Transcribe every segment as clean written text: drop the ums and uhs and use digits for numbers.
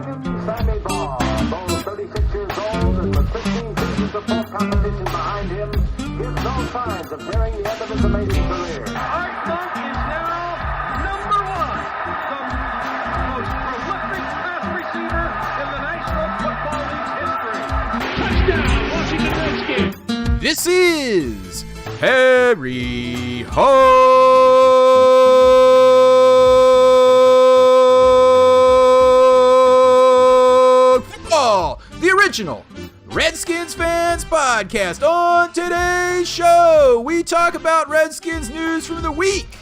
brilliant Sammy Baugh, though 36 years old and with 15 seasons of full competition behind him, gives no signs of nearing the end of his amazing career. Art Monk is now number one, the most prolific pass receiver in the National Football League's history. Touchdown, Washington Redskins. This is Harry Hog Football, the original Redskins Fans podcast. On today's show, we talk about Redskins news from the week,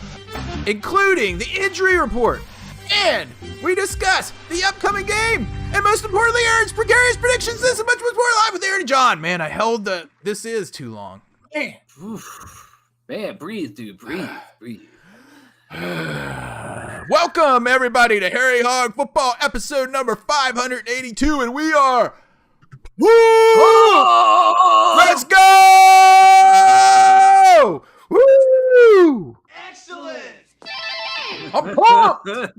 including the injury report, and we discuss the upcoming game, and most importantly, Aaron's precarious predictions. This and much more live with Aaron and John. Man, I held the this is too long. Man. Man, breathe, dude. Breathe. Welcome, everybody, to Harry Hog Football episode number 582, and we are... Woo! Let's go! Woo! Excellent. I'm pumped! I'm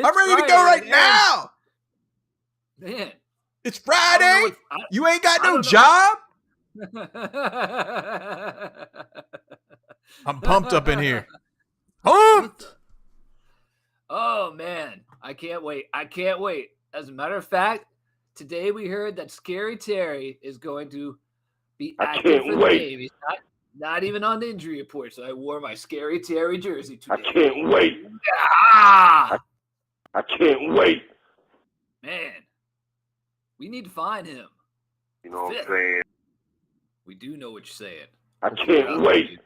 I'm ready to go right now! Man. It's Friday! You ain't got no job? I'm pumped up in here. Pumped! Oh, man. I can't wait. As a matter of fact, today we heard that Scary Terry is going to be active for the game. He's not even on the injury report, so I wore my Scary Terry jersey today. I can't wait. Ah! I can't wait. Man, we need to find him. You know what I'm saying? We do know what you're saying. I can't wait.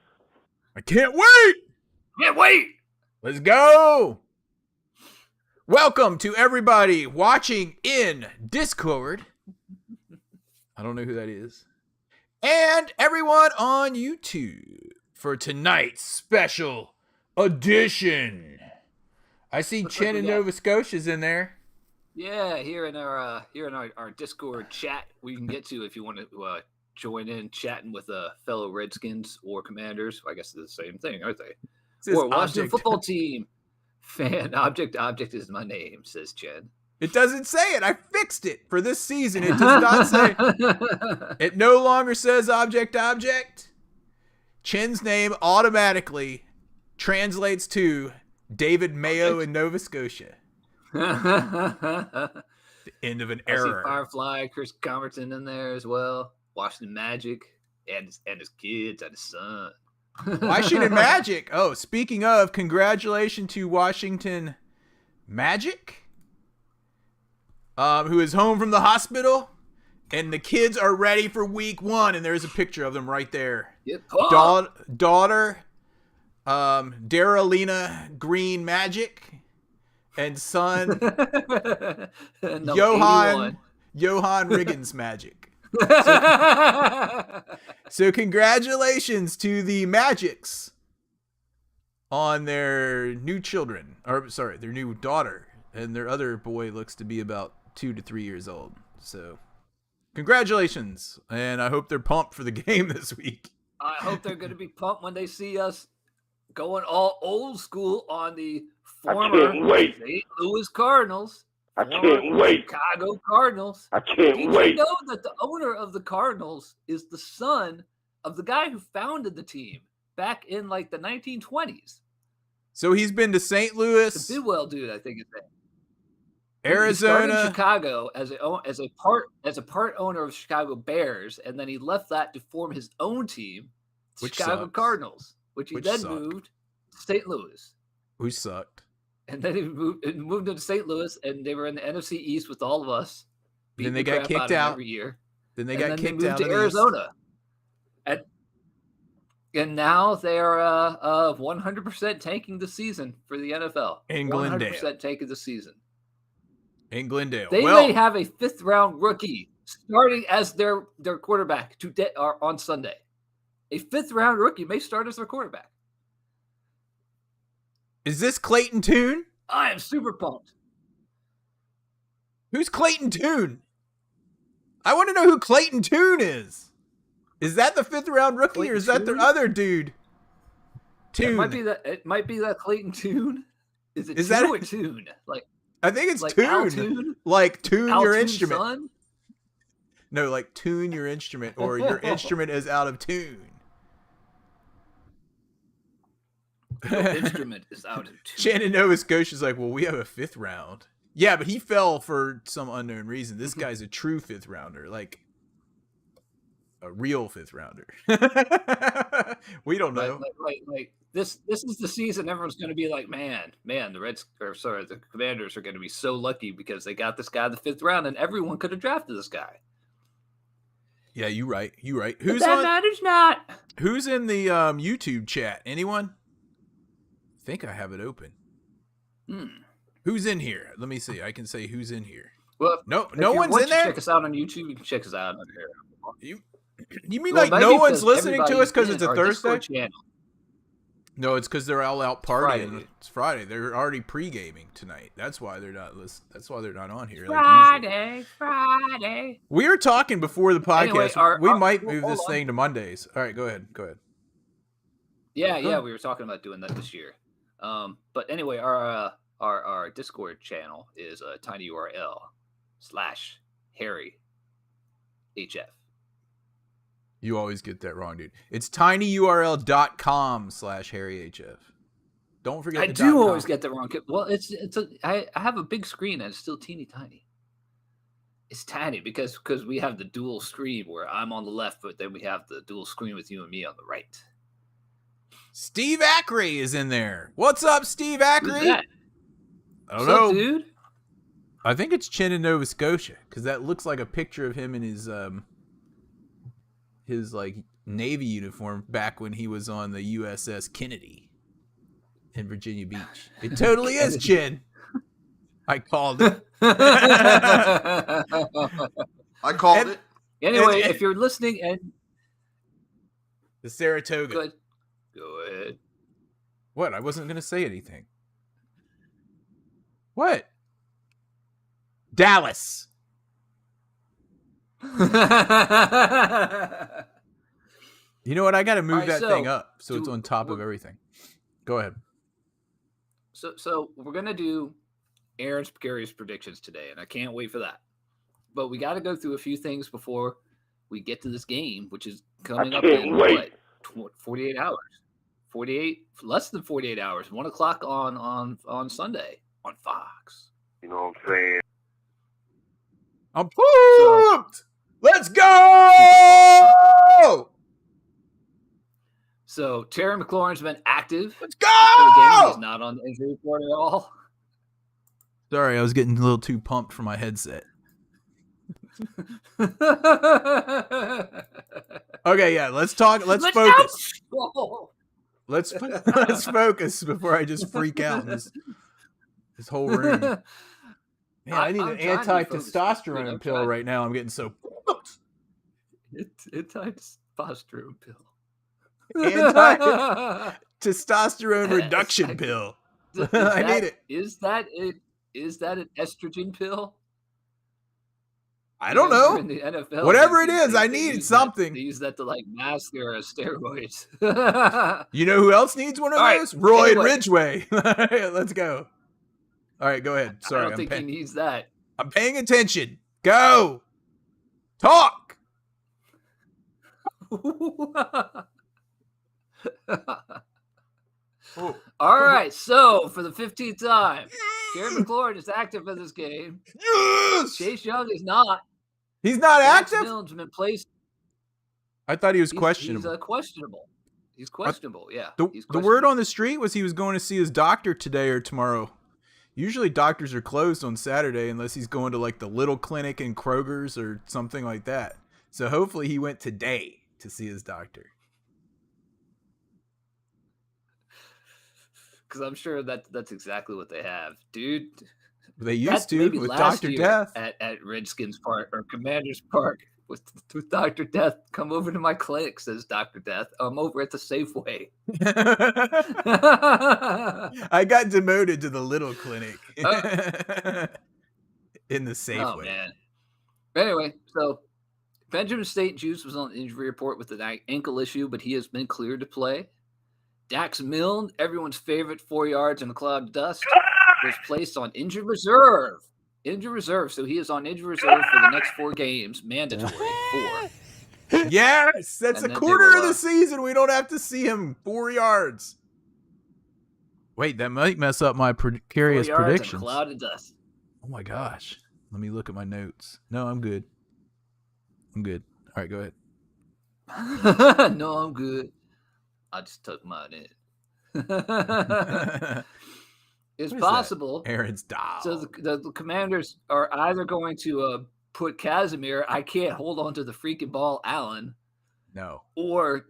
I can't wait! Can't wait! Let's go! Welcome to everybody watching in Discord. I don't know who that is. And everyone on YouTube for tonight's special edition. I see Chen in Nova Scotia's in there. Yeah, here in our Discord chat we can get to if you want to join in chatting with fellow Redskins or Commanders. I guess it's the same thing, aren't they? Or Washington football team. Fan object is my name, says Chen. It doesn't say it. I fixed it for this season. It does not say. It no longer says object. Chen's name automatically translates to David Mayo in Nova Scotia. The end of an era. I see Firefly, Chris Comerton in there as well. Washington Magic and his kids and his son. Washington Magic. Oh, speaking of, congratulations to Washington Magic, who is home from the hospital, and the kids are ready for week 1, and there's a picture of them right there. Yep. Daughter, Darylina Green Magic, and son, Johan Riggins Magic. So congratulations to the Magics on their new children, their new daughter, and their other boy looks to be about 2 to 3 years old. So congratulations, and I hope they're pumped for the game this week. I hope they're going to be pumped when they see us going all old school on the former St. Louis Cardinals. I can't wait. Chicago Cardinals. I can't Did wait. you know that the owner of the Cardinals is the son of the guy who founded the team back in like the 1920s? So he's been to St. Louis, The Bidwell dude, I think his name. Arizona, He started in Chicago as a part owner of Chicago Bears, and then he left that to form his own team, Chicago Cardinals, which he then moved to St. Louis. who sucked. And then he moved into St. Louis, and they were in the NFC East with all of us. Then they got kicked out every year. Then they got kicked out to Arizona. And now they are 100% tanking the season for the NFL. In Glendale. 100% tanking the season. In Glendale. They may have a 5th-round rookie starting as their quarterback on Sunday. A 5th-round rookie may start as their quarterback. Is this Clayton Tune? I am super pumped. Who's Clayton Tune? I want to know who Clayton Tune is. Is that the 5th-round rookie, Clayton or is that Tune? the other dude? Tune. It might be that Clayton Tune. Is it Is Tune that or Tune? Like I think it's Like tune. Al-tune? Like tune your Al-tune, instrument. son? No, like tune your instrument, or your instrument is out of tune. Your instrument is out of tune. Shannon, Nova Scotia's like, well, we have a 5th round. Yeah, but he fell for some unknown reason. This guy's a true 5th rounder, like a real 5th rounder. We don't know. Like this is the season. Everyone's going to be like, man, the Commanders are going to be so lucky because they got this guy in the 5th round, and everyone could have drafted this guy. Yeah, you right. But that matters not. Who's in the YouTube chat? Anyone? I think I have it open. Who's in here? Let me see. I can say who's in here. Well, no one's in there. Check us out on YouTube. You can check us out on here. You mean like no one's listening to us because it's a Thursday? Channel. No, it's because they're all out partying. Friday. It's Friday. They're already pre-gaming tonight. That's why they're not listening. That's why they're not on here. Friday. We were talking before the podcast. Anyway, we might move this thing to Mondays. All right, go ahead. Yeah, we were talking about doing that this year. But anyway, our Discord channel is tinyurl/HarryHF. You always get that wrong, dude. It's tinyurl.com/HarryHF. Don't forget. I do always get that wrong. Well, I have a big screen and it's still teeny tiny. It's tiny because we have the dual screen where I'm on the left, but then we have the dual screen with you and me on the right. Steve Ackrey is in there. What's up, Steve Ackrey? Who's that? I don't know, dude. I think it's Chin in Nova Scotia because that looks like a picture of him in his like Navy uniform back when he was on the USS Kennedy in Virginia Beach. It totally is Chin. I called it. I called it. Anyway, if you're listening and the Saratoga. Go ahead. What? I wasn't going to say anything. What? Dallas. You know what? I got to move that thing up so it's on top of everything. Go ahead. So we're going to do Aaron's precarious predictions today, and I can't wait for that. But we got to go through a few things before we get to this game, which is coming up in, 48 hours. Less than 48 hours. 1 o'clock on Sunday on Fox. You know what I'm saying? I'm pumped! Let's go! So Terry McLaurin's been active. Let's go! For the game. He's not on the injury report at all. Sorry, I was getting a little too pumped for my headset. Okay, yeah, let's talk. Let's focus. Let's focus before I just freak out in this whole room. Man, I need an anti-testosterone pill right now. I'm getting so pumped. Anti-testosterone pill. Anti-testosterone reduction pill. I need it. Is that an estrogen pill? I don't know. In the NFL, whatever it is, I need something. They use that to like mask their steroids. You know who else needs one of those? Roy Ridgway. Let's go. All right, go ahead. Sorry, I don't think he needs that. I'm paying attention. Go. Talk. All right, so for the 15th time, Terry McLaurin is active in this game. Yes! Chase Young is not. He's not active? Milne's been placed. I thought he was questionable. He's questionable. He's questionable, yeah. The word on the street was he was going to see his doctor today or tomorrow. Usually doctors are closed on Saturday unless he's going to like the little clinic in Kroger's or something like that. So hopefully he went today to see his doctor. Because I'm sure that's exactly what they have. Dude. They used to with Dr. Death. At Redskins Park or Commanders Park with Dr. Death. Come over to my clinic, says Dr. Death. I'm over at the Safeway. I got demoted to the little clinic in the Safeway. Oh, man. Anyway, so Benjamin St. Juice was on the injury report with an ankle issue, but he has been cleared to play. Dax Milne, everyone's favorite 4 yards in a cloud of dust. was placed on injured reserve. Injured reserve. So he is on injured reserve for the next 4 games, mandatory 4. Yes, that's And a then quarter they will, of the season. We don't have to see him 4 yards. Wait, that might mess up my precarious 4 yards predictions. and a cloud of dust. Oh my gosh. Let me look at my notes. No, I'm good. I'm good. All right, go ahead. No, I'm good. I just took mine in. It's possible. Aaron's doll. So the Commanders are either going to put Casimir, I can't hold on to the freaking ball, Allen. No. Or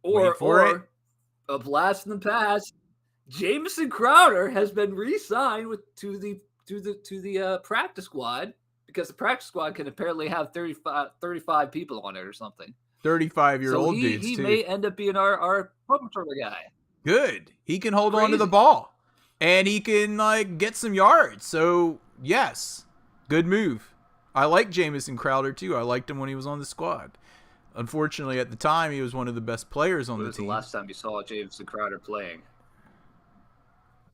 a blast in the past. Jamison Crowder has been re-signed to the practice squad because the practice squad can apparently have 35 people on it or something. 35-year-old dudes he too. May end up being our punt returner guy. Good. He can hold on to the ball. And he can get some yards. So yes. Good move. I like Jamison Crowder too. I liked him when he was on the squad. Unfortunately, at the time, he was one of the best players on the team. When was the last time you saw Jamison Crowder playing?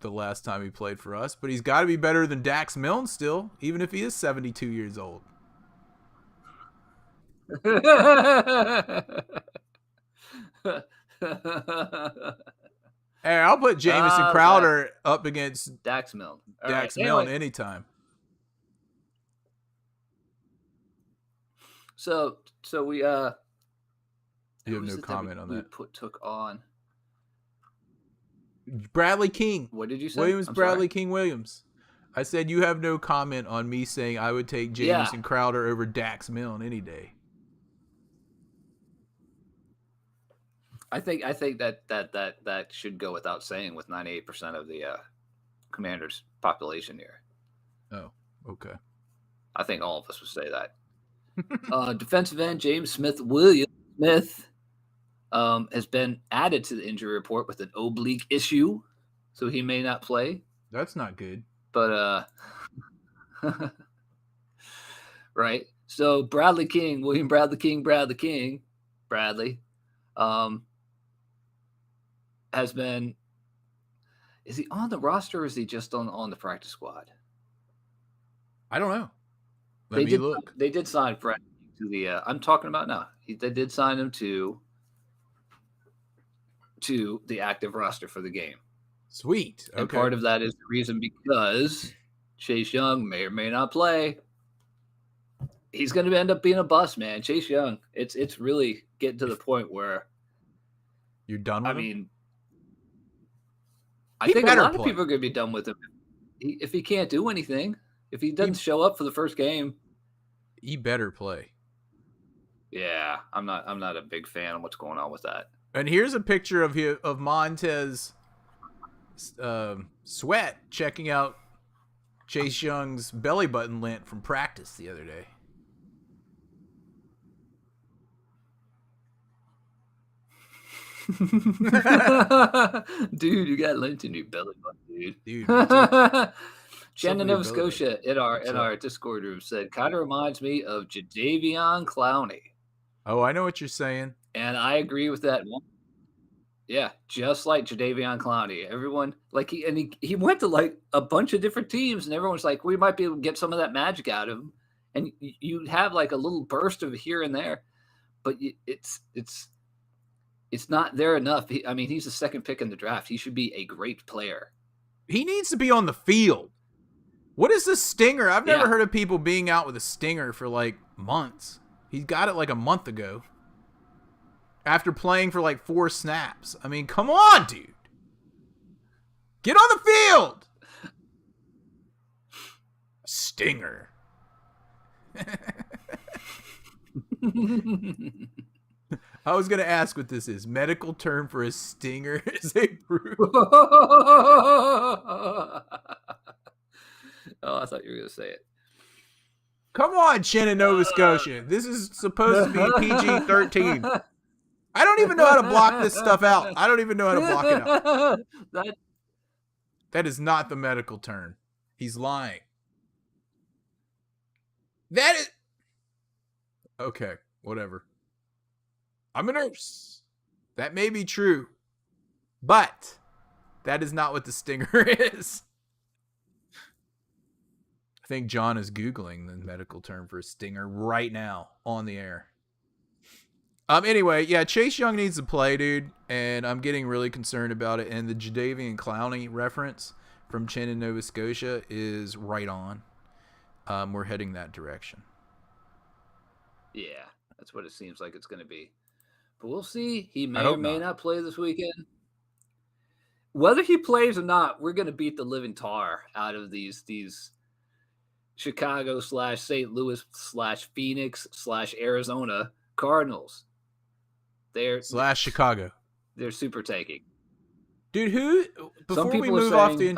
The last time he played for us. But he's got to be better than Dax Milne still, even if he is 72 years old. Hey, I'll put Jamison Crowder up against Dax Milne. Milne anytime. So we you have no comment on that. Took on Bradley King. What did you say? Williams, Bradley King Williams. I said you have no comment on me saying I would take Jamison Crowder over Dax Milne any day. I think that should go without saying with 98% of the Commanders' population here. Oh, okay. I think all of us would say that. Defensive end James Williams Smith has been added to the injury report with an oblique issue, so he may not play. That's not good. But right. So Bradley King, has been. Is he on the roster or is he just on the practice squad? I don't know. Let me look. They did sign Fred to the. I'm talking about now. They did sign him to the active roster for the game. Sweet. Okay. And part of that is the reason because Chase Young may or may not play. He's going to end up being a bust, man. Chase Young. It's really getting to the point where you're done with him? I mean, I think a lot of people are going to be done with him if he can't do anything. If he doesn't show up for the first game, he better play. Yeah, I'm not a big fan of what's going on with that. And here's a picture of Montez Sweat checking out Chase Young's belly button lint from practice the other day. Dude, you got lint in your belly button, dude. Shannon, Nova Scotia in our Discord room said, kind of reminds me of Jadeveon Clowney. Oh, I know what you're saying. And I agree with that. Yeah, just like Jadeveon Clowney. Everyone, he went to a bunch of different teams, and everyone's like, we might be able to get some of that magic out of him. And you have a little burst of here and there, but it's not there enough. He's the second pick in the draft. He should be a great player. He needs to be on the field. What is this stinger? I've never heard of people being out with a stinger for months. He got it a month ago. After playing for 4 snaps. I mean, come on, dude. Get on the field. A stinger. I was going to ask what this is. Medical term for a stinger is a bruise. Oh, I thought you were going to say it. Come on, Shannon, Nova Scotia. This is supposed to be PG-13. I don't even know how to block this stuff out. I don't even know how to block it out. That is not the medical term. He's lying. That is... Okay, whatever. I'm a nurse. That may be true. But That is not what the stinger is. I think John is Googling the medical term for a stinger right now on the air. Anyway, yeah, Chase Young needs to play, dude, and I'm getting really concerned about it. And the Jadeveon Clowney reference from Chin in Nova Scotia is right on. We're heading that direction. Yeah, that's what it seems like it's going to be. But we'll see. He may or may not play this weekend. Whether he plays or not, we're going to beat the living tar out of these Chicago / St. Louis / Phoenix / Arizona Cardinals. They're / Chicago. They're super taking. Dude, before we move off the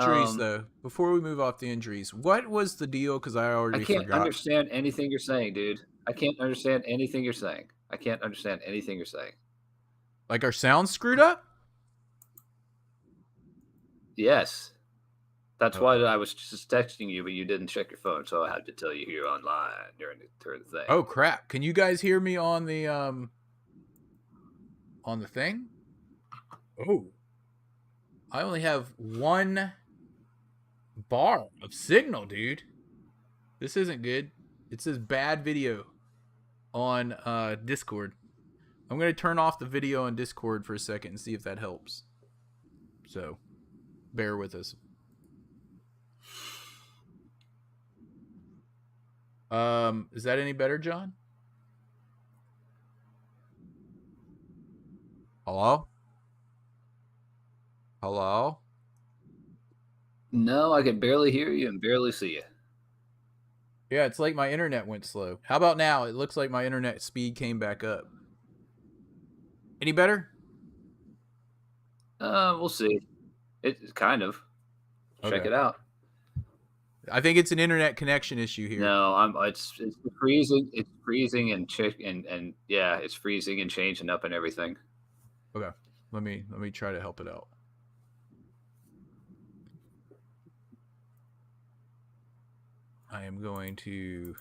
injuries, what was the deal? Because I already forgot. I can't understand anything you're saying, dude. I can't understand anything you're saying. Like our sound screwed up? Yes. That's why I was just texting you, but you didn't check your phone, so I had to tell you here online during the thing. Oh crap! Can you guys hear me on the thing? Oh, I only have 1 bar of signal, dude. This isn't good. It says bad video on Discord. I'm gonna turn off the video on Discord for a second and see if that helps. So, bear with us. Is that any better, John? Hello? No, I can barely hear you and barely see you. Yeah, it's like my internet went slow. How about now? It looks like my internet speed came back up. Any better? We'll see. It kind of. Check it out. I think it's an internet connection issue here. No, it's freezing. It's freezing and yeah, it's freezing and changing up and everything. Okay, let me try to help it out. I am going to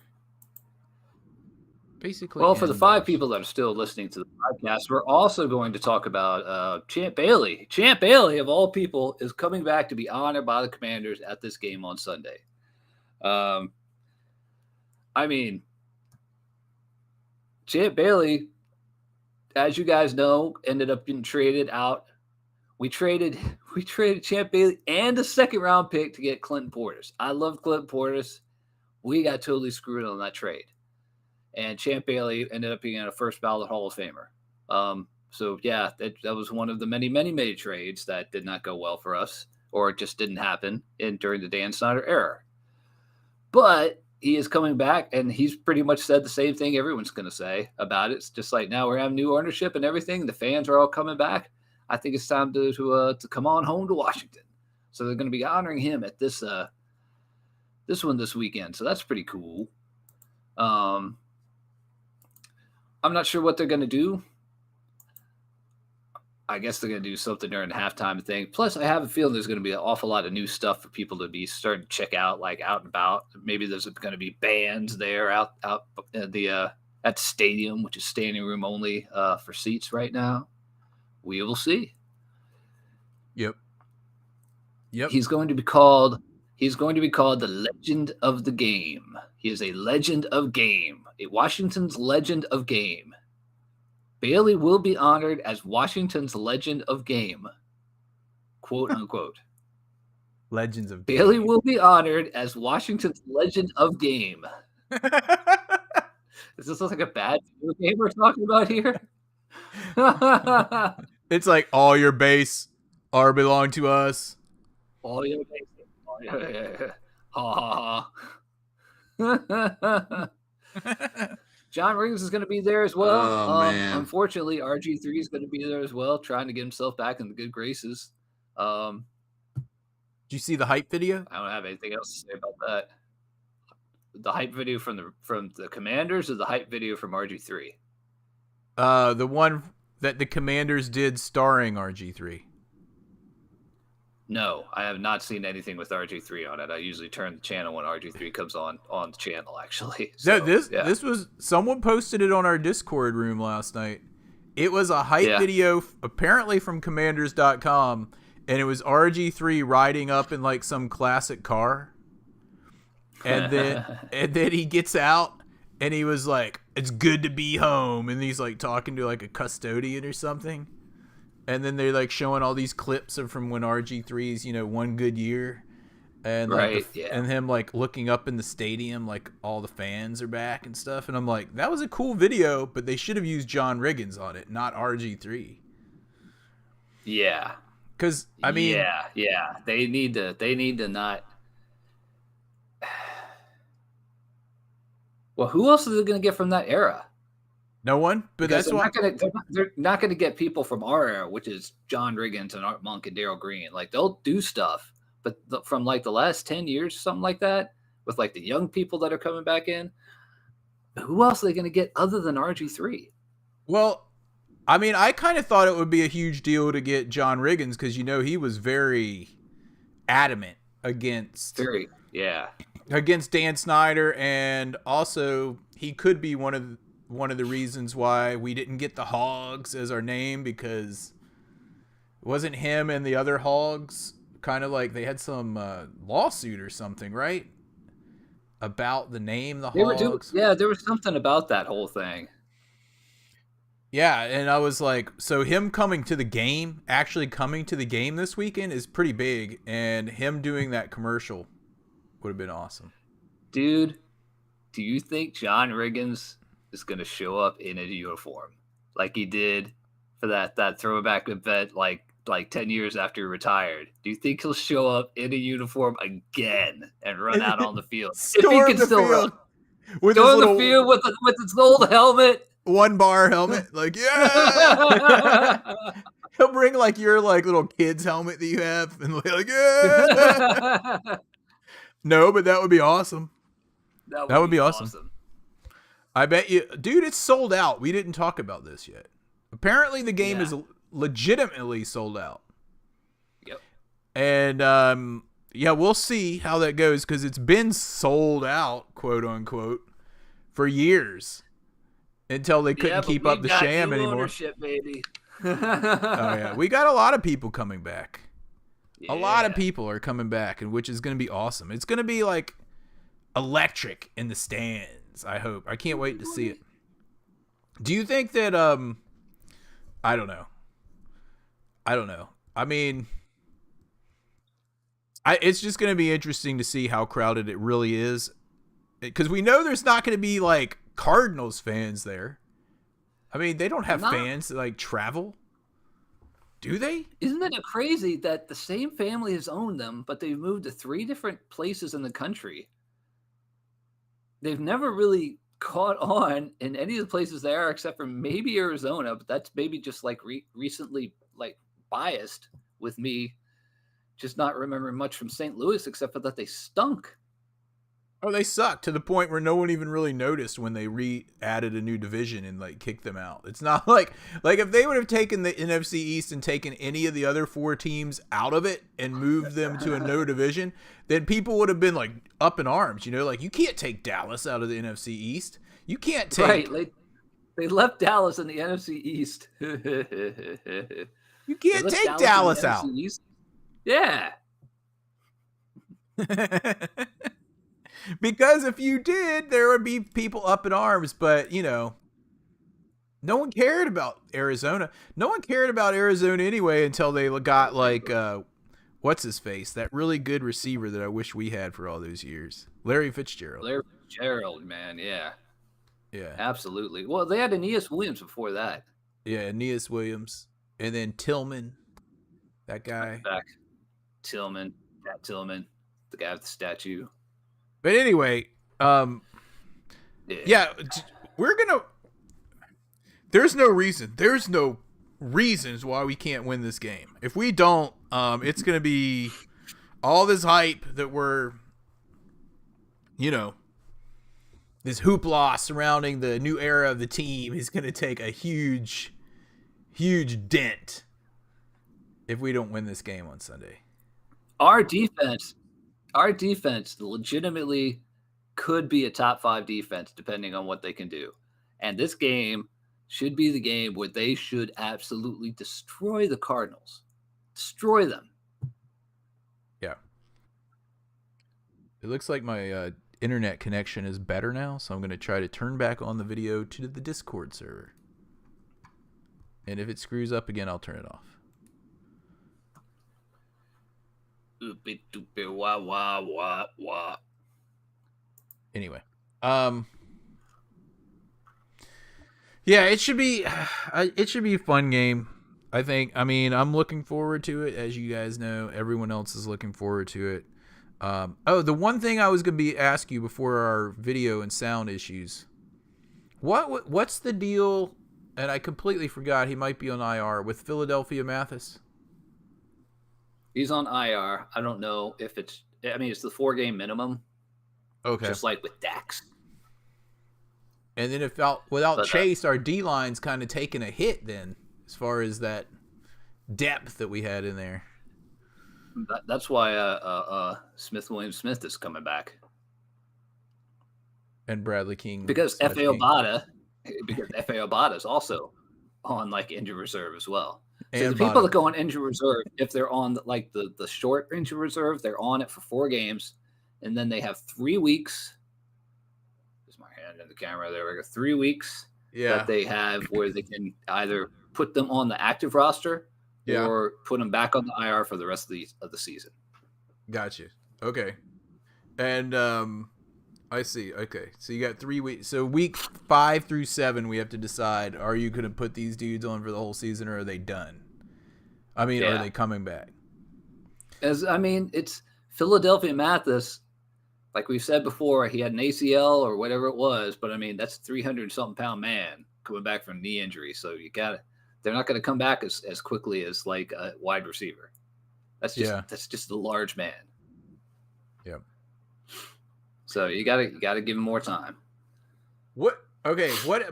basically. Well, for the 5 people that are still listening to the podcast, we're also going to talk about Champ Bailey. Champ Bailey, of all people, is coming back to be honored by the Commanders at this game on Sunday. I mean, Champ Bailey, as you guys know, ended up getting traded out. We traded Champ Bailey and a 2nd-round pick to get Clinton Portis. I love Clinton Portis. We got totally screwed on that trade. And Champ Bailey ended up being a first ballot Hall of Famer. So, yeah, that was one of the many trades that did not go well for us, or it just didn't happen during the Dan Snyder era. But he is coming back, and he's pretty much said the same thing everyone's going to say about it. It's just like now we're having new ownership and everything. The fans are all coming back. I think it's time to come on home to Washington. So they're going to be honoring him at this one this weekend. So that's pretty cool. I'm not sure what they're going to do. I guess they're going to do something during the halftime thing. Plus, I have a feeling there's going to be an awful lot of new stuff for people to be starting to check out, like out and about. Maybe there's going to be bands there out at the stadium, which is standing room only for seats right now. We will see. Yep. He's going to be called the Legend of the Game. He is a legend of game, a Washington's legend of game. Bailey will be honored as Washington's legend of game, quote unquote. Legends of Bailey game. will be honored as Washington's legend of game. Is this like a bad video game we're talking about here? It's like all your base are belong to us. All your base. Ha ha ha. John Rings is going to be there as well. Oh, man. Unfortunately, RG3 is going to be there as well, trying to get himself back in the good graces. Did you see the hype video? I don't have anything else to say about that. The hype video from the Commanders, or the hype video from RG3? The one that the Commanders did starring RG3. No, I have not seen anything with RG3 on it. I usually turn the channel when RG3 comes on the channel, actually. So, this was, someone posted it on our Discord room last night. It was a hype video, apparently from Commanders.com, and it was RG3 riding up in like some classic car. And then he gets out and he was like, "It's good to be home." And he's like talking to like a custodian or something. And then they're like showing all these clips of from when RG3's, one good year. And like and him like looking up in the stadium, like all the fans are back and stuff. And I'm like, that was a cool video, but they should have used John Riggins on it, not RG3. Yeah. Because I mean, yeah, they need to not. Well, who else are they going to get from that era? No one, but because that's why they're not going to get people from our era, which is John Riggins and Art Monk and Darryl Green. Like they'll do stuff, but from like the last 10 years, something like that, with like the young people that are coming back in, who else are they going to get other than RG3? Well, I mean, I kind of thought it would be a huge deal to get John Riggins because he was very adamant against Dan Snyder, and also he could be one of the reasons why we didn't get the Hogs as our name, because it wasn't him and the other Hogs kind of like they had some lawsuit or something, right? About the name, the Hogs. There was something about that whole thing. Yeah, and I was like, so him actually coming to the game this weekend is pretty big, and him doing that commercial would have been awesome. Dude, do you think John Riggins is going to show up in a uniform like he did for that throwback event like 10 years after he retired? Do you think he'll show up in a uniform again and run out on the field? If he can still run. With the field with his old helmet. 1 bar helmet, like, yeah. He'll bring like your like little kid's helmet that you have and like, yeah. No, but that would be awesome. That would be awesome. I bet you, dude, it's sold out. We didn't talk about this yet. Apparently the game is legitimately sold out. Yep. And we'll see how that goes, because it's been sold out, quote unquote, for years. Until they couldn't keep up the sham anymore. Ownership, baby. Oh yeah, we got a lot of people coming back. Yeah. A lot of people are coming back, and which is going to be awesome. It's going to be like electric in the stands. I hope. I can't wait to see it. Do you think that? I don't know. I mean, it's just going to be interesting to see how crowded it really is, because we know there's not going to be like Cardinals fans there. I mean, they don't have fans that like travel. Do they? Isn't it crazy that the same family has owned them, but they've moved to 3 different places in the country? They've never really caught on in any of the places they are, except for maybe Arizona, but that's maybe just like recently like biased with me just not remembering much from St. Louis, except for that they stunk. Oh, they suck to the point where no one even really noticed when they added a new division and like kicked them out. It's not like if they would have taken the NFC East and taken any of the other 4 teams out of it and moved them to a no division, then people would have been like up in arms. Like, you can't take Dallas out of the NFC East. You can't take. Right. They left Dallas in the NFC East. You can't take Dallas out. Yeah. Because if you did, there would be people up in arms, but no one cared about Arizona. No one cared about Arizona anyway until they got like what's his face, that really good receiver that I wish we had for all those years, Larry Fitzgerald. Larry Fitzgerald, man, yeah, absolutely. Well, they had Aeneas Williams before that. Yeah, Aeneas Williams, and then Tillman, that guy. Pat Tillman, the guy with the statue. But anyway, we're gonna. There's no reasons why we can't win this game. If we don't, it's gonna be all this hype that we're, this hoopla surrounding the new era of the team is gonna take a huge dent if we don't win this game on Sunday. Our defense legitimately could be a top 5 defense depending on what they can do. And this game should be the game where they should absolutely destroy the Cardinals. Destroy them. It looks like my internet connection is better now, so I'm going to try to turn back on the video to the Discord server. And if it screws up again, I'll turn it off. Anyway, yeah, it should be a fun game. I think. I mean, I'm looking forward to it, as you guys know. Everyone else is looking forward to it. The one thing I was going to ask you before our video and sound issues. What's the deal? And I completely forgot he might be on IR with Philadelphia Mathis. He's on IR. I don't know if it's. I mean, it's the 4-game minimum. Okay. Just like with Dax. And then without Chase, our D line's kind of taking a hit then, as far as that depth that we had in there. That's why Smith is coming back. And Bradley King. Because F.A. Obata is also on like injured reserve as well. So the people that go on injured reserve, if they're on like the short injured reserve, they're on it for 4 games, and then they have 3 weeks. There's my hand in the camera. There we go. 3 weeks that they have where they can either put them on the active roster or put them back on the IR for the rest of the season. Gotcha. Okay. And I see. Okay. So you got 3 weeks. So week 5 through 7, we have to decide, are you going to put these dudes on for the whole season, or are they done? I mean, are they coming back? It's Philadelphia Mathis. Like we've said before, he had an ACL or whatever it was, but I mean, that's a 300-something pound man coming back from knee injury. So they're not going to come back as quickly as like a wide receiver. That's just a large man. Yep. So you gotta give him more time. What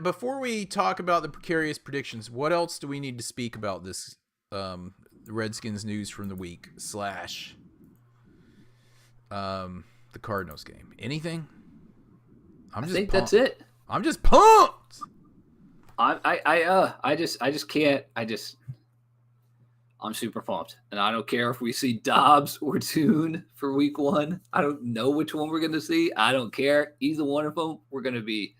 before we talk about the precarious predictions, what else do we need to speak about this Redskins news from the week / the Cardinals game? Anything? I think that's it. I'm just pumped. I just can't. I'm super pumped, and I don't care if we see Dobbs or Tune for week 1. I don't know which one we're going to see. I don't care. Either one of them, we're going to be.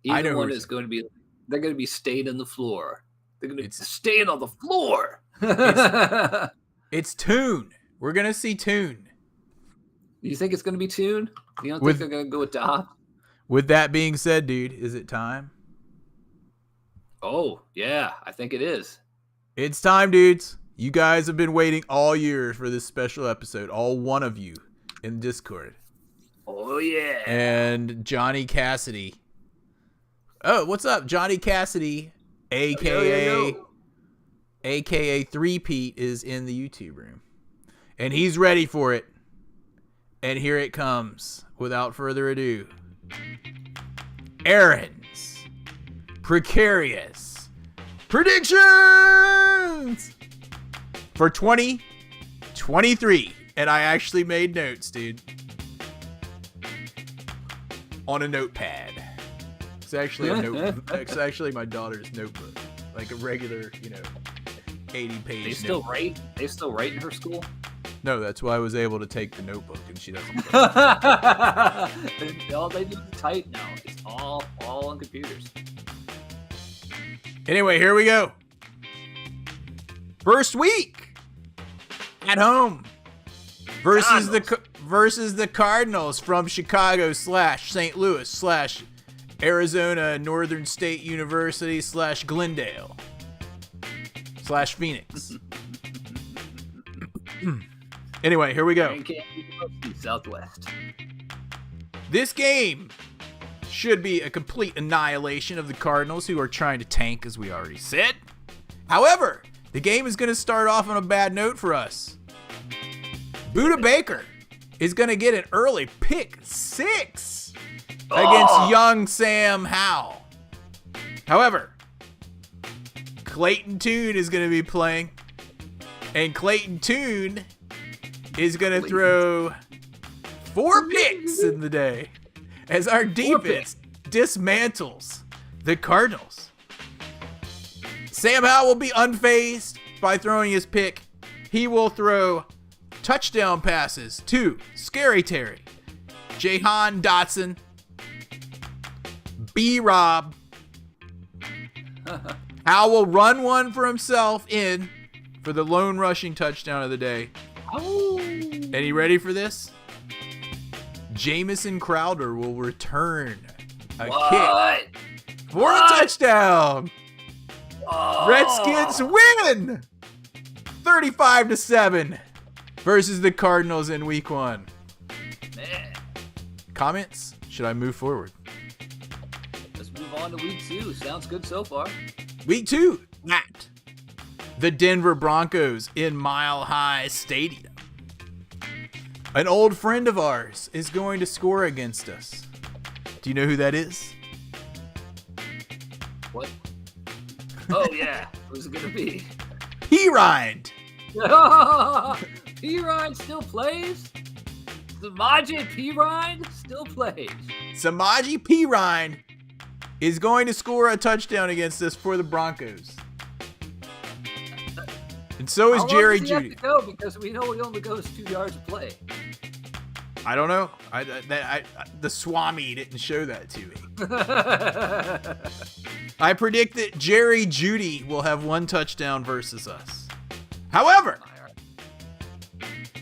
Either one is going to be. They're going to be staying on the floor. They're going to be staying on the floor. It's Tune. We're going to see Tune. You think it's going to be Tune? You don't think they're going to go with Dobbs? With that being said, dude, is it time? Oh, yeah. I think it is. It's time, dudes. You guys have been waiting all year for this special episode. All one of you in Discord. Oh, yeah. And Johnny Cassidy. Oh, what's up? Johnny Cassidy, a.k.a. Three-Pete, is in the YouTube room. And he's ready for it. And here it comes. Without further ado. Aaron's Precarious Predictions for 2023. And I actually made notes, dude. On a notepad. It's actually a note. It's actually my daughter's notebook. Like a regular, 80-page They still write in her school? No, that's why I was able to take the notebook, and she doesn't. All they do is type now. It's all on computers. Anyway, here we go. First week at home versus the Cardinals from Chicago / St. Louis / Arizona Northern State University / Glendale / Phoenix. Anyway, here we go. Southwest. This game should be a complete annihilation of the Cardinals, who are trying to tank, as we already said. However, the game is going to start off on a bad note for us. Budda Baker is going to get an early pick 6 against young Sam Howell. However, Clayton Tune is going to be playing, and Clayton Tune is going to throw 4 picks in the day as our defense dismantles the Cardinals. Sam Howell will be unfazed by throwing his pick. He will throw touchdown passes to Scary Terry, Jahan Dotson, B-Rob. Hal will run one for himself in for the lone rushing touchdown of the day. Oh. And you ready for this? Jamison Crowder will return a kick for a touchdown. Oh. Redskins win 35-7 versus the Cardinals in week 1. Man. Comments? Should I move forward? Let's move on to week 2. Sounds good so far. Week 2, at the Denver Broncos in Mile High Stadium. An old friend of ours is going to score against us. Do you know who that is? What? Oh, yeah. Who's it going to be? P-Rind. P-Rind still plays? Samaje P-Rind still plays. Samaje P-Rind is going to score a touchdown against us for the Broncos. And so is Jerry Judy. How long does he have Jeudy. to go? Because we know he only goes 2 yards a play. I don't know. The Swami didn't show that to me. I predict that Jerry Jeudy will have 1 touchdown versus us. However,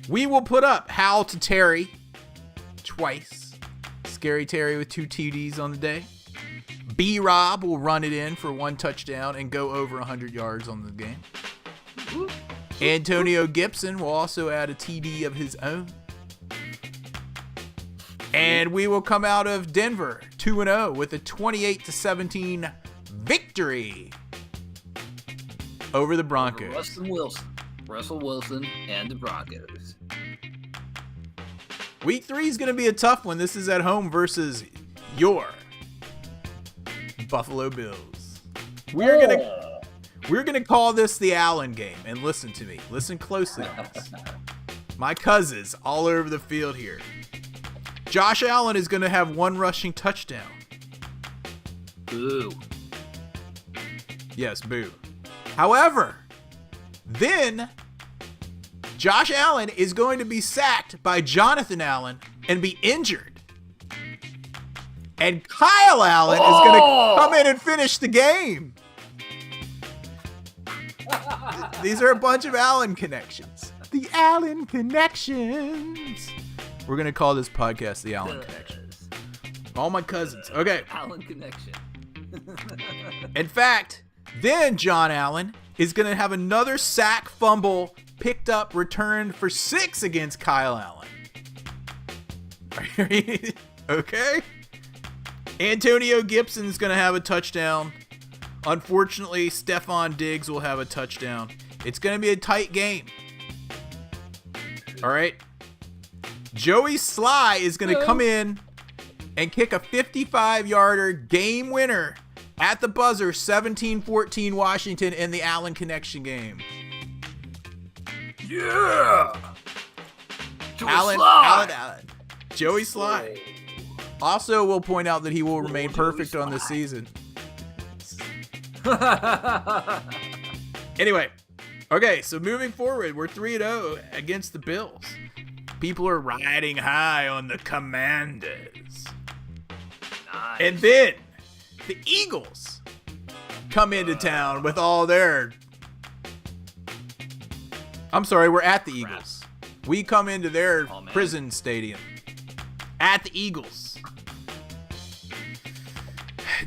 we will put up Hal to Terry twice. Scary Terry with 2 TDs on the day. B-Rob will run it in for 1 touchdown and go over 100 yards on the game. Antonio Gibson will also add a TD of his own. And we will come out of Denver 2-0 with a 28-17 victory over the Broncos. Russell Wilson and the Broncos. Week 3 is going to be a tough one. This is at home versus your Buffalo Bills. We're going to call this the Allen game. And listen to me. Listen closely on this. My cousins all over the field here. Josh Allen is going to have 1 rushing touchdown. Boo. Yes, boo. However, then Josh Allen is going to be sacked by Jonathan Allen and be injured. And Kyle Allen is going to come in and finish the game. These are a bunch of Allen connections. The Allen connections. We're going to call this podcast the Allen Connection. All my cousins. Okay. Allen Connection. In fact, then John Allen is going to have another sack, fumble, picked up, returned for 6 against Kyle Allen. Okay? Antonio Gibson is going to have a touchdown. Unfortunately, Stephon Diggs will have a touchdown. It's going to be a tight game. All right? Joey Sly is going to come in and kick a 55-yarder game winner at the buzzer, 17-14 Washington in the Allen Connection game. Yeah! Allen. Joey Sly. Also, will point out that he will remain perfect on this season. Anyway, okay, so moving forward, we're 3-0 against the Bills. People are riding high on the Commanders. Nice. And then the Eagles come into town with all their... I'm sorry, we're at the Eagles. We come into their prison stadium. At the Eagles.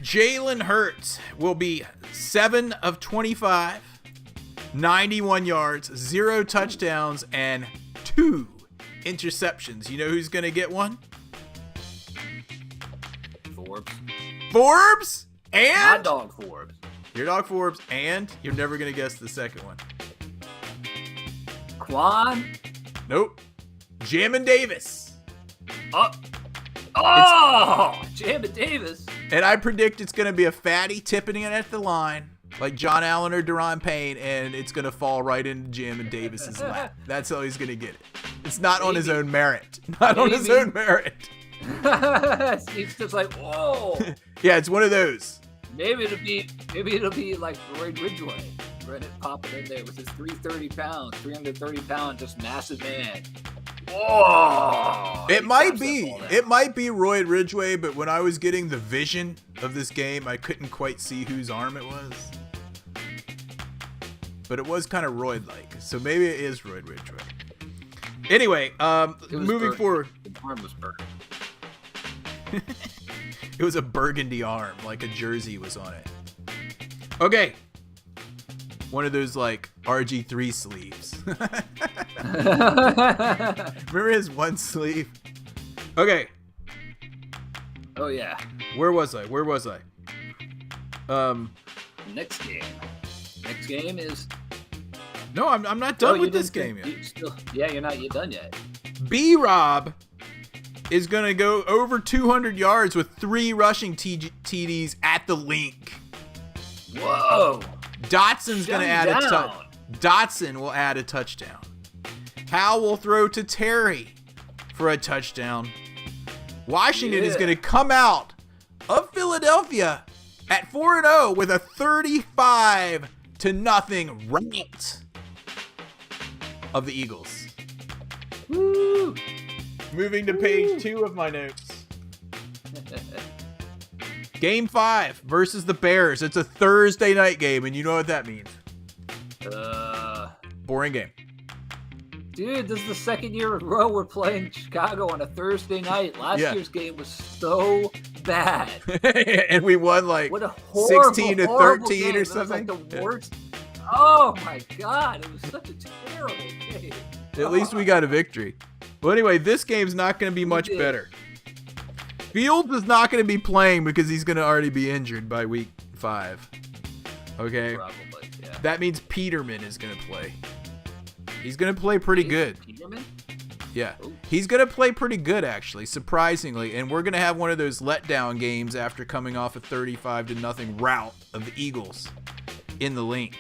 Jalen Hurts will be 7 of 25, 91 yards, 0 touchdowns, and 2 interceptions. You know who's going to get one? Forbes? And? My dog Forbes. Your dog Forbes, and you're never going to guess the second one. Quan? Nope. Jamin Davis. Jamin Davis. And I predict it's going to be a fatty tipping it at the line, like John Allen or Daron Payne, and it's going to fall right into Jamin Davis's lap. That's how he's going to get it. It's not on his own merit. On his own merit. It's just like, whoa. Yeah, it's one of those. Maybe it'll be like Roy Ridgway. Reddit popping in there with his 330 pound, just massive man. Oh, It might be Roy Ridgway, but when I was getting the vision of this game, I couldn't quite see whose arm it was. But it was kind of Royd-like, so maybe it is Roy Ridgway. Anyway, moving forward. The arm was burnt. It was a burgundy arm, like a jersey was on it. Okay. One of those, like, RG3 sleeves. Remember his one sleeve? Okay. Oh, yeah. Where was I? Next game is... No, I'm not done with this game yet. You're not done yet. B-Rob is going to go over 200 yards with 3 rushing TDs at the link. Whoa. Dotson's going to add a touchdown. Dotson will add a touchdown. Hal will throw to Terry for a touchdown. Washington is going to come out of Philadelphia at 4-0 with a 35-0 rout of the Eagles. Woo. Moving to page 2 of my notes. Game 5 versus the Bears. It's a Thursday night game, and you know what that means. Boring game. Dude, this is the second year in a row we're playing Chicago on a Thursday night. Last year's game was so bad. And we won like 16-13 game. or something. It was like the worst. Oh my God, it was such a terrible game. At least we got a victory. Well, anyway, this game's not going to be much better. Fields is not going to be playing because he's going to already be injured by week 5. Okay? Probably, yeah. That means Peterman is going to play. He's going to play pretty good. Peterman? Yeah. Ooh. He's going to play pretty good, actually, surprisingly. And we're going to have one of those letdown games after coming off a 35-0 rout of the Eagles in the link.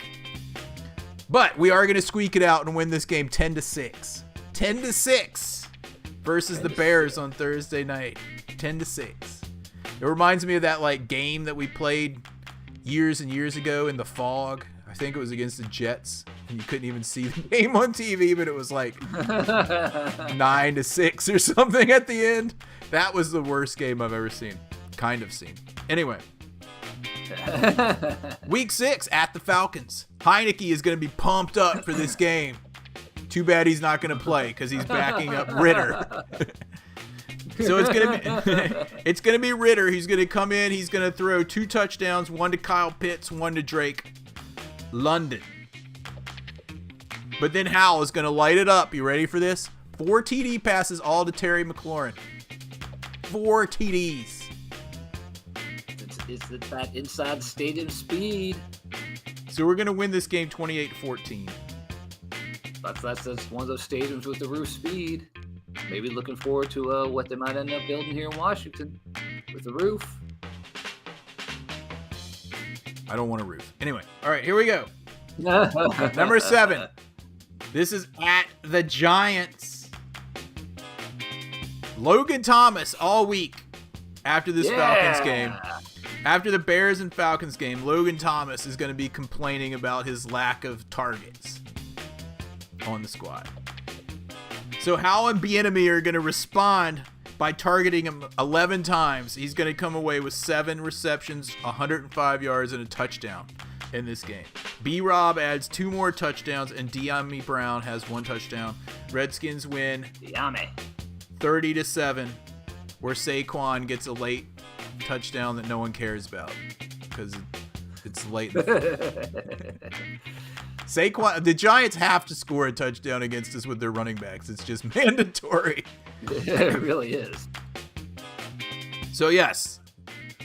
But we are going to squeak it out and win this game 10-6. 10-6 versus the Bears on Thursday night. 10-6. It reminds me of that like game that we played years and years ago in the fog. I think it was against the Jets, and you couldn't even see the game on TV, but it was like 9-6 or something at the end. That was the worst game I've ever seen. Kind of seen. Anyway. Week 6 at the Falcons. Heineke is going to be pumped up for this game. Too bad he's not going to play because he's backing up Ritter. So it's going to be Ritter. He's going to come in. He's going to throw 2 touchdowns, 1 to Kyle Pitts, 1 to Drake London. But then Hal is going to light it up. You ready for this? 4 TD passes, all to Terry McLaurin. 4 TDs. It's that inside stadium speed. So we're going to win this game 28-14. That's one of those stadiums with the roof speed. Maybe looking forward to what they might end up building here in Washington with the roof. I don't want a roof. Anyway, all right, here we go. Number 7. This is at the Giants. Logan Thomas all week after this Falcons game. After the Bears and Falcons game, Logan Thomas is going to be complaining about his lack of targets on the squad. So Hal and Bieniemy are going to respond by targeting him 11 times. He's going to come away with 7 receptions, 105 yards, and a touchdown in this game. B-Rob adds 2 more touchdowns, and De'Ami Brown has 1 touchdown. Redskins win 30-7, where Saquon gets a late touchdown that no one cares about because it's late. Saquon, the Giants have to score a touchdown against us with their running backs. It's just mandatory. It really is. So yes,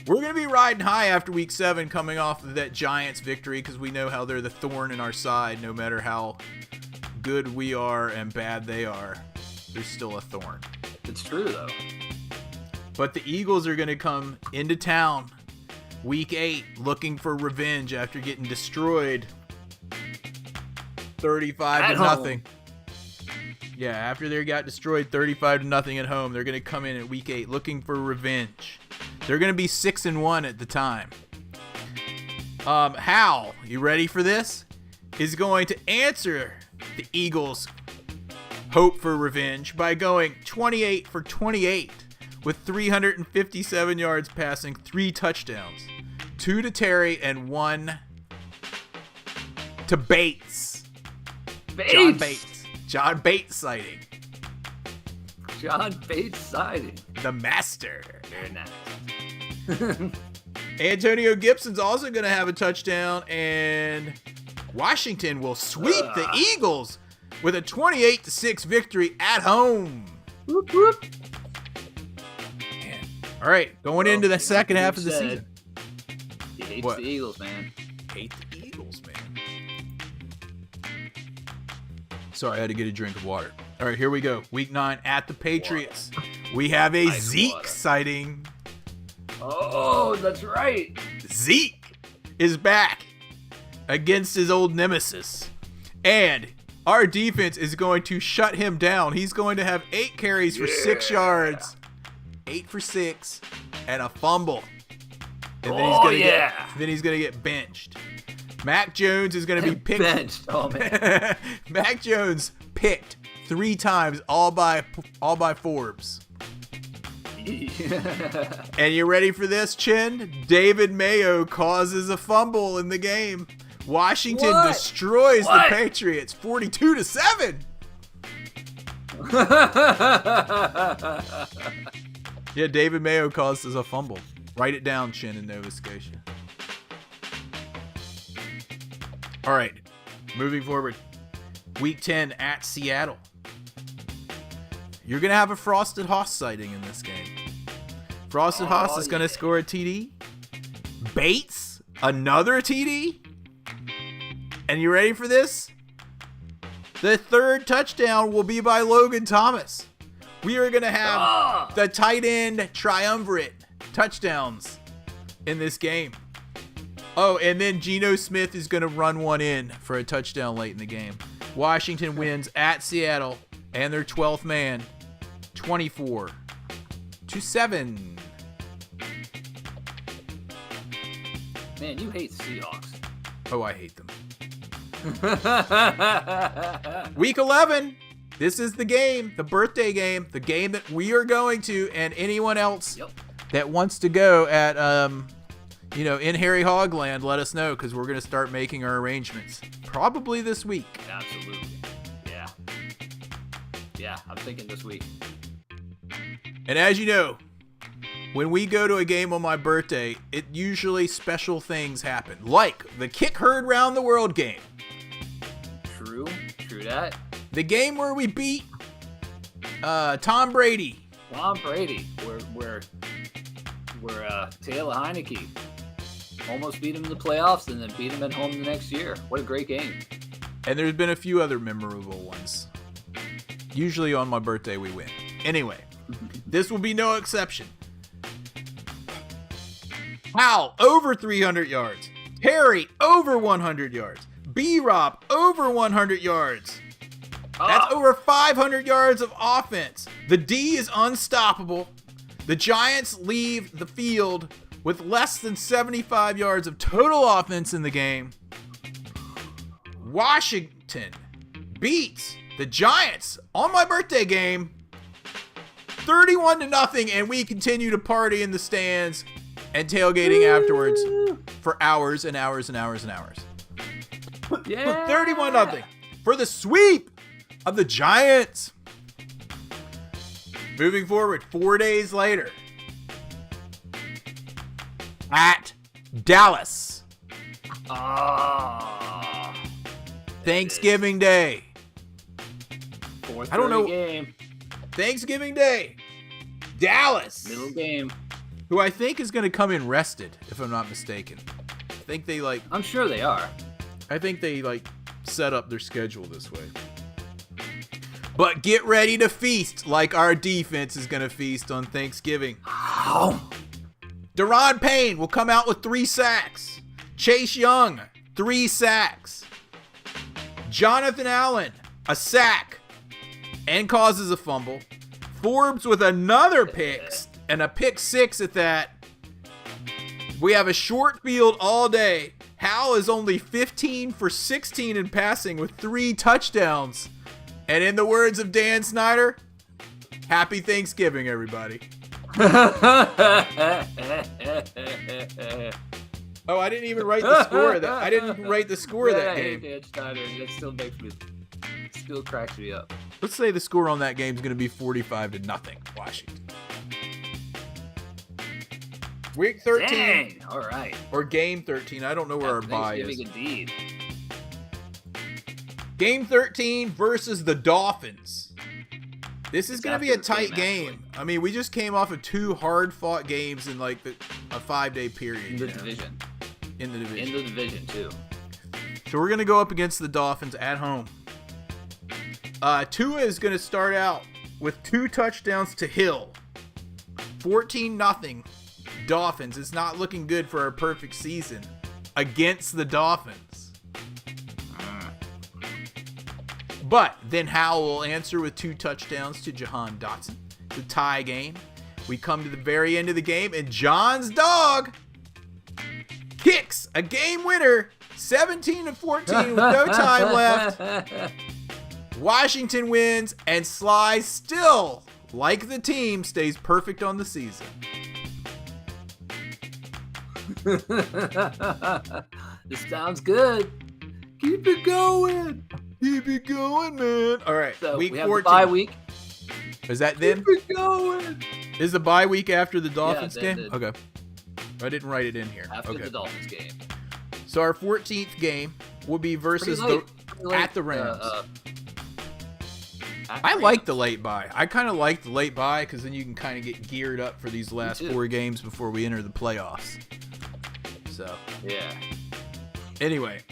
we're going to be riding high after week 7 coming off of that Giants victory because we know how they're the thorn in our side. No matter how good we are and bad they are, they're still a thorn. It's true though. But the Eagles are going to come into town week 8 looking for revenge after getting destroyed 35-0. Yeah, after they got destroyed 35-0 at home, they're going to come in at week 8 looking for revenge. They're going to be 6-1 at the time. Hal, you ready for this? Is going to answer the Eagles' hope for revenge by going 28 for 28 with 357 yards passing, 3 touchdowns, 2 to Terry and 1 to Bates. John Bates sighting. John Bates sighting. The master. Very nice. Antonio Gibson's also going to have a touchdown, and Washington will sweep the Eagles with a 28-6 victory at home. Whoop, whoop. Man. All right, going into the second half of the season. He hates the Eagles, man. Hate the Eagles, man. Sorry, I had to get a drink of water. All right, here we go. Week 9 at the Patriots. We have a Zeke sighting. Oh, that's right. Zeke is back against his old nemesis. And our defense is going to shut him down. He's going to have 8 carries for 6 yards, 8 for 6, and a fumble. And then he's gonna get benched. Mac Jones is gonna be picked. Benched. Oh man. Mac Jones picked 3 times, all by Forbes. And you ready for this, Chin? David Mayo causes a fumble in the game. Washington destroys the Patriots 42-7. Yeah, David Mayo causes a fumble. Write it down, Chin, in Nova Scotia. All right, moving forward. Week 10 at Seattle. You're going to have a Frosted Hoss sighting in this game. Frosted Hoss is going to score a TD. Bates, another TD. And you ready for this? The 3rd touchdown will be by Logan Thomas. We are going to have the tight end triumvirate touchdowns in this game. Oh, and then Geno Smith is going to run one in for a touchdown late in the game. Washington wins at Seattle and their 12th man, 24-7. Man, you hate the Seahawks. Oh, I hate them. Week 11. This is the game, the birthday game, the game that we are going to, and anyone else that wants to go at, in Harry Hogland, let us know, because we're going to start making our arrangements. Probably this week. Absolutely. Yeah. Yeah, I'm thinking this week. And as you know, when we go to a game on my birthday, it usually special things happen, like the Kick Herd Round the World game. True that. The game where we beat Tom Brady. Where Taylor Heineke almost beat him in the playoffs and then beat him at home the next year. What a great game. And there's been a few other memorable ones. Usually on my birthday we win. Anyway, this will be no exception. Howell, over 300 yards. Terry, over 100 yards. B-Rob, over 100 yards. That's over 500 yards of offense. The D is unstoppable. The Giants leave the field with less than 75 yards of total offense in the game. Washington beats the Giants on my birthday game 31-0, and we continue to party in the stands and tailgating afterwards for hours and hours and hours and hours. Yeah. 31-0 for the sweep of the Giants. Moving forward, 4 days later, at Dallas. Thanksgiving Day. I don't know. Game. Thanksgiving Day. Dallas. Middle game. Who I think is going to come in rested, if I'm not mistaken. I think they I'm sure they are. I think they set up their schedule this way. But get ready to feast like our defense is going to feast on Thanksgiving. Deron Payne will come out with 3 sacks. Chase Young, 3 sacks. Jonathan Allen, a sack and causes a fumble. Forbes with another pick and a pick 6 at that. We have a short field all day. Hal is only 15 for 16 in passing with 3 touchdowns And in the words of Dan Snyder, happy Thanksgiving, everybody. Oh, I didn't even write the score of that. I didn't write the score of that game. Dan Snyder. That still cracks me up. Let's say the score on that game is going to be 45-0, Washington. Week 13. Dang. All right. Or game 13. I don't know where our bye is. Indeed. Game 13 versus the Dolphins. This is going to be a tight game. I mean, we just came off of 2 hard-fought games in like a 5-day period. In the division. In the division. In the division, too. So we're going to go up against the Dolphins at home. Tua is going to start out with 2 touchdowns to Hill. 14-0 Dolphins. It's not looking good for our perfect season against the Dolphins. But then Howell will answer with 2 touchdowns to Jahan Dotson. It's a tie game. We come to the very end of the game, and John's dog kicks a game winner, 17-14 with no time left. Washington wins, and Sly still, like the team, stays perfect on the season. This sounds good. Keep it going. Keep it going, man. All right, so week we have 14. The bye week. Is that then? Keep it going. Is the bye week after the Dolphins game? Did. Okay. I didn't write it in here. After the Dolphins game. So our 14th game will be versus at the Rams. I like the late bye. I kind of like the late bye because then you can kind of get geared up for these last 4 games before we enter the playoffs. So yeah. Anyway,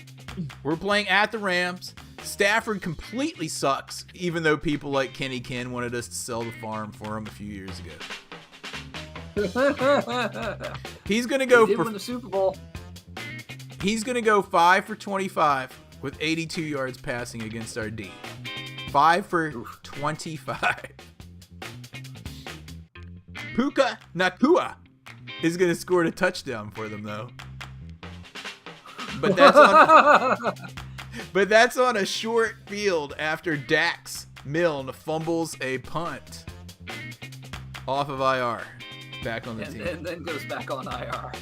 we're playing at the Rams. Stafford completely sucks, even though people like Kenny Ken wanted us to sell the farm for him a few years ago. He's gonna go for win the Super Bowl. He's gonna go 5 for 25 with 82 yards passing against our D. 5 for 25. Puka Nakua is gonna score a touchdown for them though. But that's on a short field after Dax Milne fumbles a punt off of IR. Back on the team. And then goes back on IR.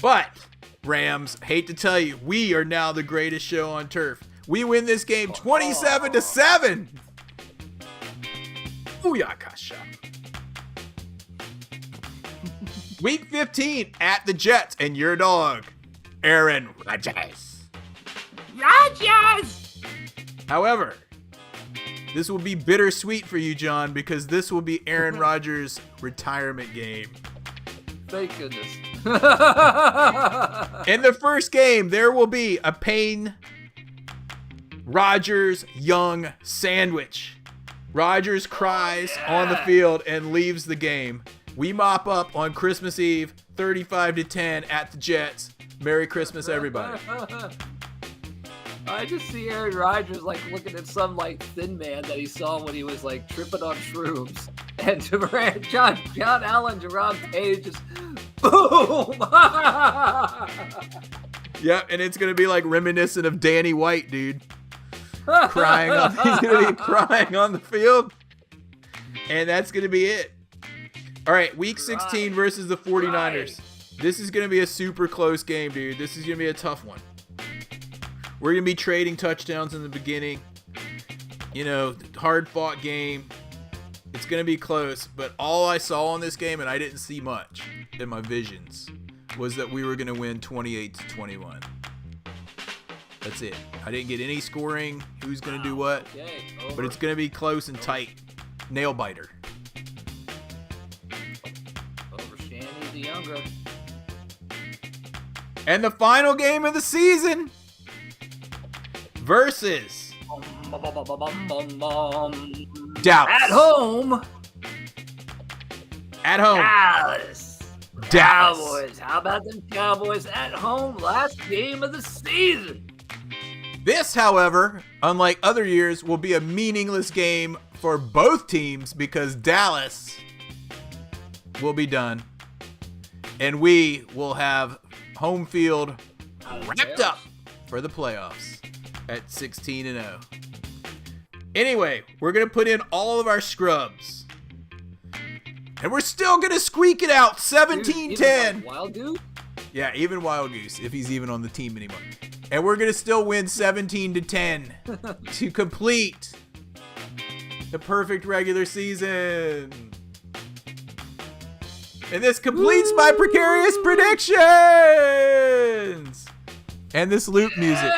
But, Rams, hate to tell you, we are now the greatest show on turf. We win this game 27-7. Booyakasha. Week 15 at the Jets and your dog, Aaron Rodgers. However, this will be bittersweet for you, John, because this will be Aaron Rodgers' retirement game. Thank goodness. In the first game, there will be a Payne Rodgers-Young sandwich. Rodgers cries on the field and leaves the game. We mop up on Christmas Eve, 35-10 at the Jets. Merry Christmas, everybody. I just see Aaron Rodgers like looking at some like thin man that he saw when he was like tripping on shrooms, and John Allen, Jerome Page just boom. Yep, and it's gonna be like reminiscent of Danny White, dude. He's gonna be crying on the field, and that's gonna be it. All right, week 16 versus the 49ers. This is gonna be a super close game, dude. This is gonna be a tough one. We're going to be trading touchdowns in the beginning. You know, hard-fought game. It's going to be close. But all I saw on this game, and I didn't see much in my visions, was that we were going to win 28-21. That's it. I didn't get any scoring, who's going to do what. Okay, but it's going to be close and tight. Nail-biter. Over Shanny the Younger. And the final game of the season versus Dallas. At home. Dallas. Cowboys. How about them Cowboys at home? Last game of the season. This, however, unlike other years, will be a meaningless game for both teams because Dallas will be done. And we will have home field wrapped up for the playoffs. at 16-0. Anyway, we're going to put in all of our scrubs. And we're still going to squeak it out 17-10. Wild Goose? Yeah, even Wild Goose, if he's even on the team anymore. And we're going to still win 17-10 to complete the perfect regular season. And this completes my precarious predictions. And this loop music.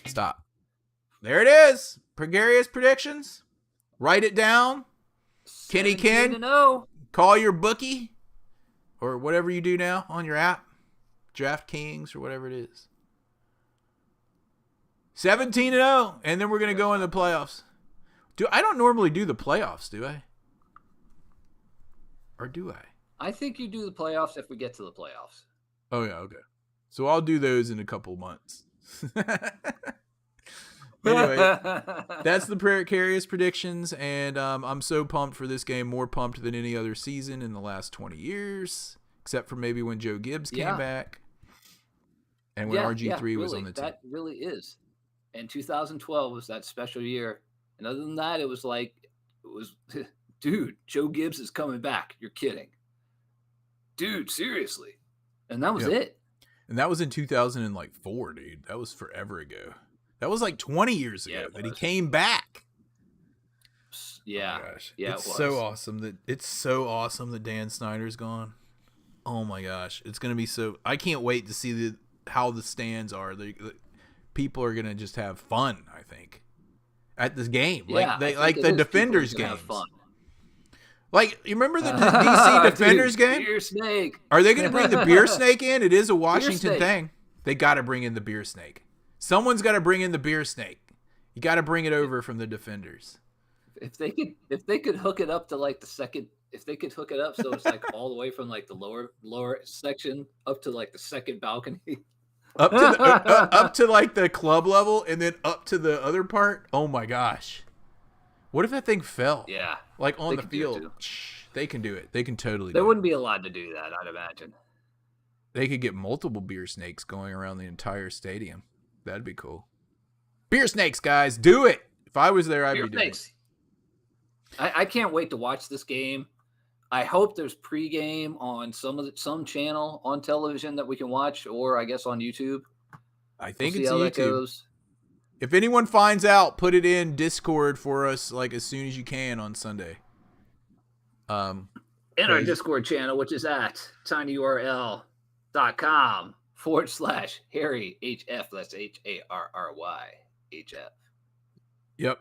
Stop. There it is. Precarious predictions. Write it down. Kenny Ken. Call your bookie. Or whatever you do now on your app. DraftKings or whatever it is. 17-0. And then we're going to go in the playoffs. I don't normally do the playoffs, do I? Or do I? I think you do the playoffs if we get to the playoffs. Oh, yeah, okay. So I'll do those in a couple months. Anyway, that's the precarious predictions, and I'm so pumped for this game, more pumped than any other season in the last 20 years, except for maybe when Joe Gibbs came back and when RG3 was on the team. That really is. And 2012 was that special year. And other than that, it was dude, Joe Gibbs is coming back. You're kidding. Dude, seriously. And that was it. And that was in 2004, dude. That was forever ago. That was like 20 years ago that he came back. Yeah. Oh my gosh. Yeah, it's so awesome that Dan Snyder's gone. Oh my gosh. It's going to be so, I can't wait to see how the stands are. The people are going to just have fun, I think. At this game, like the Defenders games. Like, you remember the DC Defenders game? Beer snake. Are they going to bring the beer snake in? It is a Washington thing. They got to bring in the beer snake. Someone's got to bring in the beer snake. You got to bring it over from the Defenders. If they could hook it up to like the second, if they could hook it up so it's like all the way from like the lower section up to like the second balcony. Up to like the club level and then up to the other part. Oh my gosh. What if that thing fell? Yeah. Like on the field. They can do it. They can totally do it. They wouldn't be allowed to do that, I'd imagine. They could get multiple beer snakes going around the entire stadium. That'd be cool. Beer snakes, guys. Do it. If I was there, I'd be doing it. I can't wait to watch this game. I hope there's pregame on some channel on television that we can watch, or I guess on YouTube. I think it's YouTube. If anyone finds out, put it in Discord for us, like as soon as you can on Sunday. In our Discord channel, which is at tinyurl.com/Harry HF. That's HARRY HF. Yep.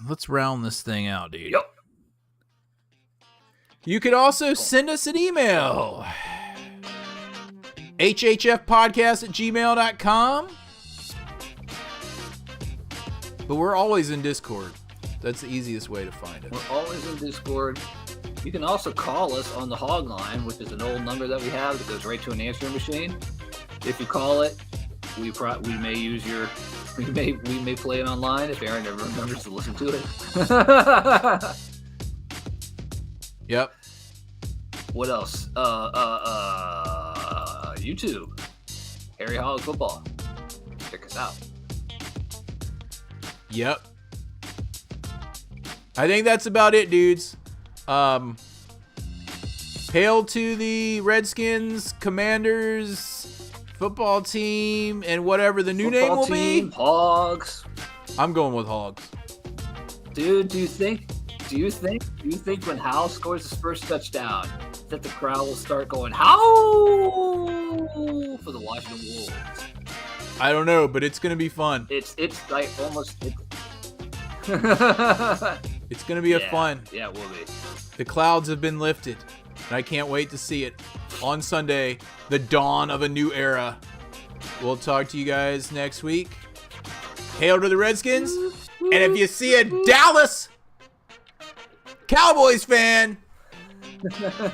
Let's round this thing out, dude. Yep. You could also send us an email. hhfpodcast@gmail.com. But we're always in Discord. That's the easiest way to find us. We're always in Discord. You can also call us on the Hog Line, which is an old number that we have that goes right to an answering machine. If you call it, we may use your... We may play it online if Aaron ever remembers to listen to it. Yep. What else? YouTube. Harry Hog Football. Check us out. Yep. I think that's about it, dudes. Hail to the Redskins, Commanders, football team, and whatever the new name will be. Hogs. I'm going with Hogs. Dude, do you think when Howell scores his first touchdown that the crowd will start going Howl for the Washington Wolves? I don't know, but it's gonna be fun. It's like almost. It's gonna be a fun. Yeah, it will be. The clouds have been lifted, and I can't wait to see it on Sunday, the dawn of a new era. We'll talk to you guys next week. Hail to the Redskins, and if you see a Dallas Cowboys fan,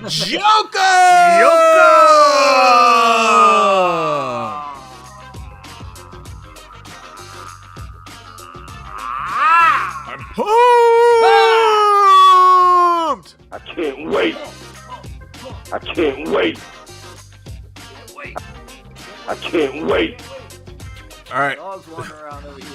Joker! I'm pumped! I can't wait. I can't wait. can't wait. All right. Dogs walking around over here.